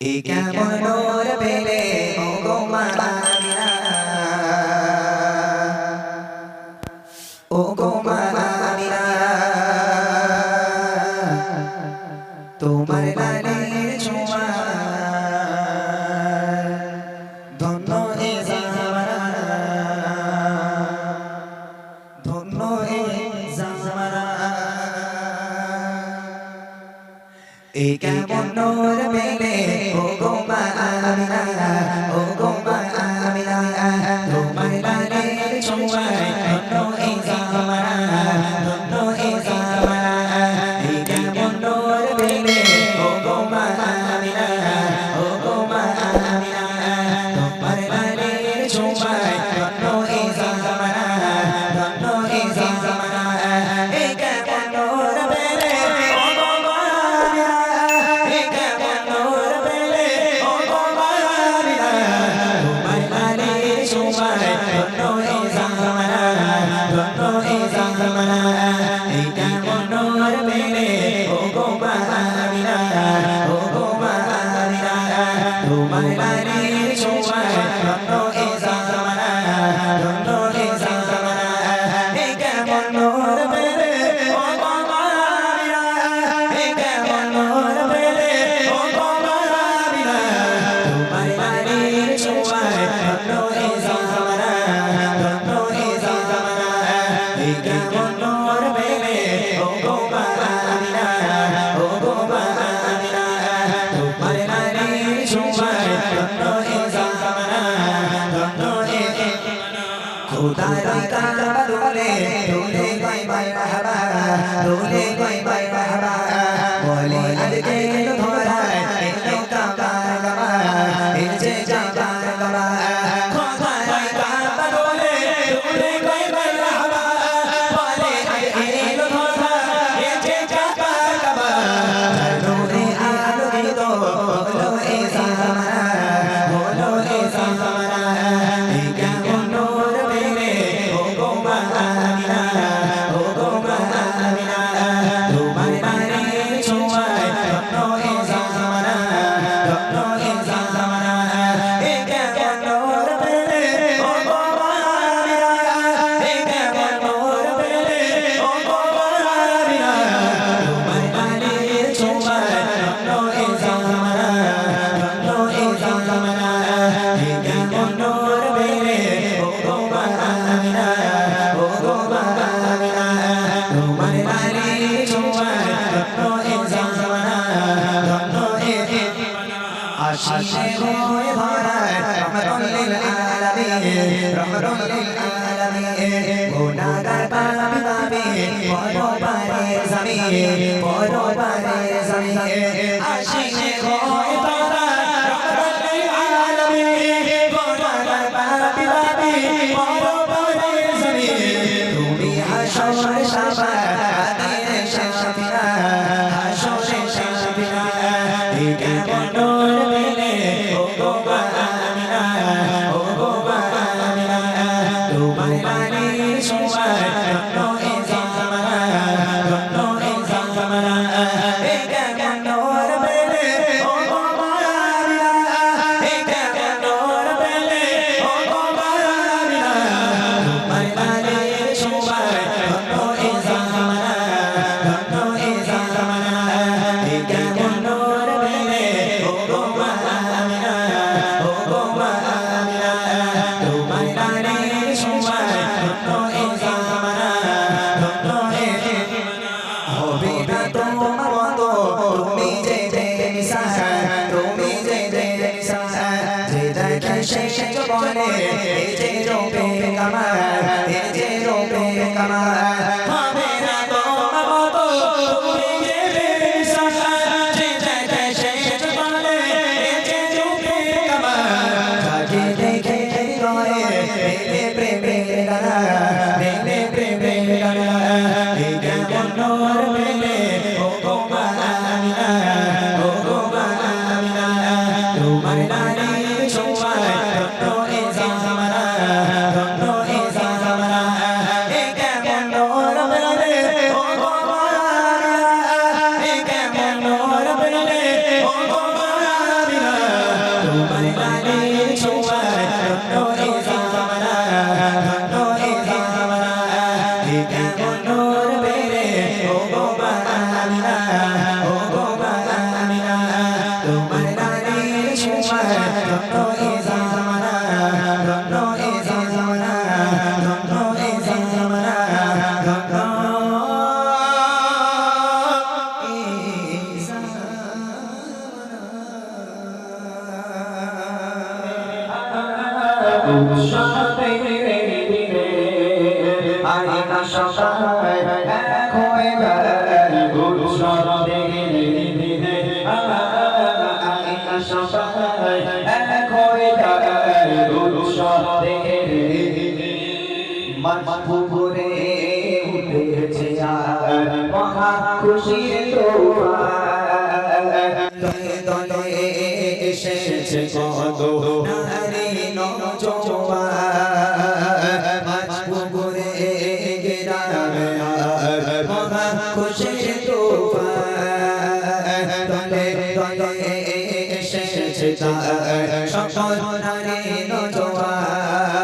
এ কেমন নূর পেলে ও গো মা আমিনা, ও গো মা আমিনা, তোমার লালের ছোঁয়া ধন্য এ জামানা, ধন্য এ জামানা। এ কেমন নূর পেলে ও গো মা আমিনা, ও গো মা আমিনা, তোমার লালের ছোঁয়ায় ধন্য এ জামানা, ধন্য এ জামানা। এ কেমন নূর পেলে ও গো মা আমিনা, ও গো মা আমিনা, তোমার লালের ছোঁয়ায় ধন্য এ জামানা, ধন্য এ জামানা। এ কেমন নূর পেলে ও গো মা আমিনা, এ কেমন নূর পেলে ও গো মা আমিনা, তোমার লালের ছোঁয়ায় ধন্য এ জামানা, ধন্য এ জামানা। এ কেমন নূর পেলে ও গো মা আমিনা, ও গো মা আমিনা, তোমার লালের ছোঁয়ায় ধন্য এ জামানা, ধন্য এ জামানা। এ কেমন নূর পেলে ও গো মা আমিনা, এ কেমন নূর পেলে ও গো মা আমিনা, তোমার লালের ছোঁয়ায় ধন্য এ জামানা, ধন্য এ জামানা। এ কেমন নূর পেলে ও গো মা আমিনা, ও গো মা আমিনা, তোমার লালের ছোঁয়ায় ধন্য এ জামানা, ধন্য এ খুদার কাবা দোলে দোলে গায় বাই মাহবা, দোলে গায় বাই মাহবা, বলে আজকে এলো ধরায় এলো কাবা কাবা, এই যে কাবা কাবা। খুদার কাবা দোলে দোলে গায় বাই মাহবা, বলে আজকে এলো ধরায় এই যে কাবা কাবা। দোলে আলোকিত হলো এ জামানা, হলো এ জামানা। এ কেমন নূর পেলে ও গো মা আমিনা, ও গো মা আমিনা, তোমার লালের ছোঁয়ায় ধন্য এ জামানা, ধন্য এ জামানা। এ কেমন নূর পেলে ও গো মা আমিনা, এ কেমন নূর পেলে ও গো মা আমিনা, তোমার লালের ছোঁয়ায় ধন্য এ জামানা, ধন্য এ জামানা। এ কেমন নূর পেলে ও গো মা আমিনা, ও গো মা আমিনা, তোমার লালের ছোঁয়ায় ধন্য এ জামানা, ধন্য এ আশিকে হয়ে ধরায় রহমতুল লিল আলামিন, রহমতুল লিল আলামিন। গুনাহগার পাপী পাপী পরপারে জমিন, পরপারে জমিন। আশিকে হয়ে ধরায় রহমতুল লিল আলামিন, গুনাহগার পাপী পাপী পরপারে জমিন। তুমি হাসরে শাফাআতের শাফিনা, হাসরে শাফিনা। এ কেমন নূর পেলে ও গো মা আমিনা, ও গো মা আমিনা, তোমার লালের ছোঁয়ায় ধন্য এ জামানা, ধন্য এ জামানা। এ কেমন নূর পেলে ও গো মা আমিনা, এ কেমন নূর পেলে ও গো মা আমিনা, তোমার লালের ছোঁয়ায় ধন্য এ জামানা, ধন্য এ জামানা। এ কেমন নূর পেলে ও গো মা আমিনা, ও গো মা আমিনা, তোমার লালের ছোঁয়ায় ধন্য এ জামানা, ধন্য এ হবে না তোমার মতো তুমি যে বেমিসাল, তুমি যে বেমিসাল। যে দেখে সে বলে এই যে রূপে কামাল, এই যে রূপে কামাল। হবে না তোমার মতো তুমি যে বেমিসাল, যে দেখে সে বলে এই যে রূপে কামাল। যাকে দেখে হৃদয়ে মেলে প্রেমের গানা, মেলে প্রেমের গানা। এ কেমন নূর পেলে ও গো মা আমিনা, ও গো মা আমিনা, তোমার লালের ছোঁয়ায় ধন্য এ জামানা, ধন্য এ জামানা। এ কেমন নূর পেলে ও গো মা আমিনা, এ কেমন নূর পেলে ও গো মা আমিনা, তোমার লালের ছোঁয়ায় ধন্য এ জামানা ধন্য এ জামানা কেমন নূর বেরে ও গো মা আমিনা ও গো মা আমিনা তোমার লালের ছোঁয়ায় ধন্য এ জামানা ধন্য এ জামানা ধন্য এ জামানা ধন্য আইনা সবাই এক হয়ে গেল উৎসব দিনে আইনা সবাই এক হয়ে গেল উৎসব দিনে মাঝপুরে উঠেছে আর মহা খুশির দোয়া দলে এসেছে কত নারী নওজোয়ান মাঝপুরে গেরামে আর মহা খুশির তুফান দলে দলে এসেছে তার সকল নারী নওজোয়ান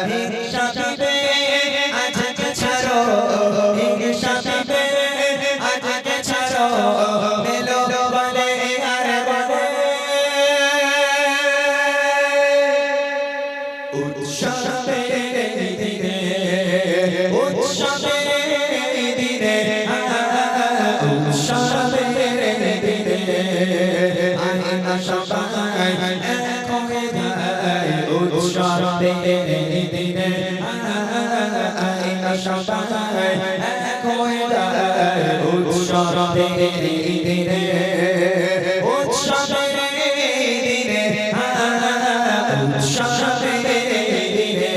হিংসাতে আজকে ছাড়ো হিংসাতে আজকে ছাড়ো মেলো বলে আর বলে উৎসবের দিনে উৎসবের দিনে উৎসবের দিনে আইনা সবাই এক হয়ে যায় উৎসবের দিনে আইনা সবাই এক হয়ে যায় উৎসবের দিনে উৎসবের দিনে উৎসবের দিনে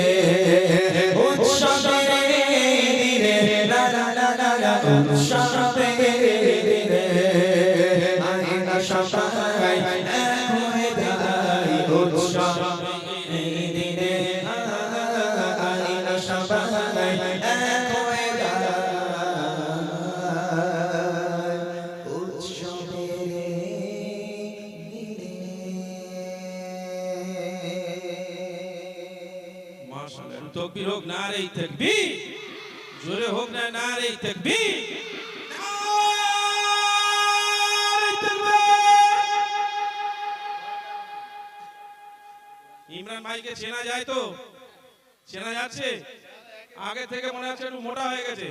উৎসবের দিনে লা লা লা লা লা উৎসবের দিনে আইনা সবাই এক হয়ে যায় উৎসবের দিনে আইনা সবাই এক হয়ে যায় উৎসবের দিনে মাশাআল্লাহ তকবীর হোক নারে তাকবীর জোরে হোক না নারে তাকবীর নারে তাকবীর ইমরান ভাইকে চেনা যায় তো চেনা যাচ্ছে আগে থেকে মনে হচ্ছে একটু মোটা হয়ে গেছে